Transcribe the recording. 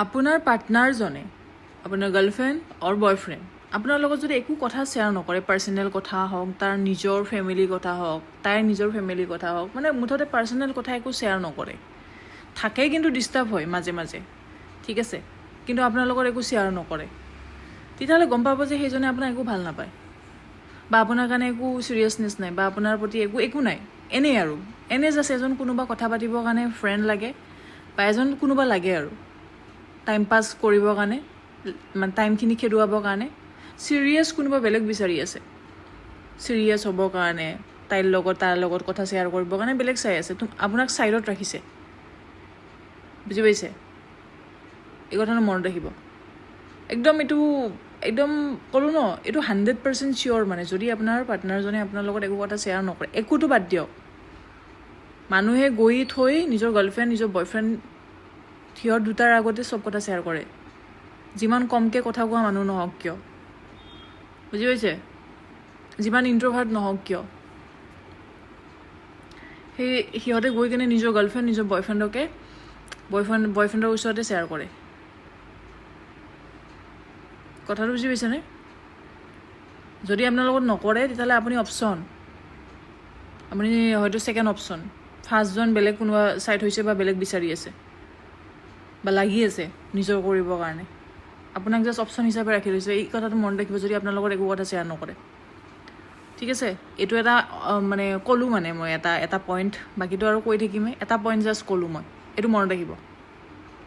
আপোনাৰ পাৰ্টনাৰজনে আপোনাৰ গাৰ্লফ্ৰেণ্ড অৰ বয়ফ্ৰেণ্ড আপোনাৰ লগত যদি একো কথা শ্বেয়াৰ নকৰে, পাৰ্চনেল কথা হওক, তাৰ নিজৰ ফেমিলিৰ কথা হওক, তাইৰ নিজৰ ফেমিলিৰ কথা হওক, মানে মুঠতে পাৰ্চনেল কথা একো শ্বেয়াৰ নকৰে, থাকে কিন্তু ডিষ্টাৰ্ব হয় মাজে মাজে, ঠিক আছে, কিন্তু আপোনাৰ লগত একো শ্বেয়াৰ নকৰে, তেতিয়াহ'লে গম পাব যে সেইজনে আপোনাক একো ভাল নাপায়, বা আপোনাৰ কাৰণে একো চিৰিয়াছনেছ নাই, বা আপোনাৰ প্ৰতি একো নাই, এনেই আৰু এনে জাষ্ট এজন কোনোবা কথা পাতিবৰ কাৰণে ফ্ৰেণ্ড লাগে, বা এজন কোনোবা লাগে আৰু টাইম পাছ কৰিবৰ কাৰণে, মানে টাইমখিনি খেদুৱাবৰ কাৰণে চিৰিয়াছ কোনোবা বেলেগ বিচাৰি আছে, চিৰিয়াছ হ'বৰ কাৰণে তাৰ লগত কথা শ্বেয়াৰ কৰিবৰ কাৰণে বেলেগ চাই আছে, আপোনাক ছাইডত ৰাখিছে, বুজি পাইছে? এই কথাটো মনত ৰাখিব একদম। এইটো একদম ক'লোঁ ন, এইটো 100% চিয়'ৰ, মানে যদি আপোনাৰ পাৰ্টনাৰজনে আপোনাৰ লগত একো কথা শ্বেয়াৰ নকৰে, একোটো বাদ দিয়ক, মানুহে গৈ থৈ নিজৰ গাৰ্লফ্ৰেণ্ড নিজৰ বয়ফ্ৰেণ্ড সিহঁত দুটাৰ আগতে চব কথা শ্বেয়াৰ কৰে, যিমান কমকৈ কথা কোৱা মানুহ নহওক কিয়, বুজি পাইছে? যিমান ইণ্ট্ৰভাৰ্ট নহওক কিয়, সেই সিহঁতে গৈ কিনে নিজৰ গাৰ্লফ্ৰেণ্ড নিজৰ বয়ফ্ৰেণ্ডৰ ওচৰতে শ্বেয়াৰ কৰে। কথাটো বুজি পাইছেনে? যদি আপোনাৰ লগত নকৰে তেতিয়াহ'লে আপুনি হয়তো ছেকেণ্ড অপশ্যন, ফাৰ্ষ্টজন বেলেগ কোনোবা ছাইড হৈছে বা বেলেগ বিচাৰি আছে বা লাগি আছে নিজৰ কৰিবৰ কাৰণে, আপোনাক জাষ্ট অপশ্যন হিচাপে ৰাখি লৈছে। এই কথাটো মনত ৰাখিব যদি আপোনাৰ লগত একো কথা শ্বেয়াৰ নকৰে, ঠিক আছে? এইটো এটা মানে ক'লোঁ, মানে মই এটা পইণ্ট, বাকীটো আৰু কৈ থাকিমেই, এটা পইণ্ট জাষ্ট ক'লোঁ মই, এইটো মনত ৰাখিব।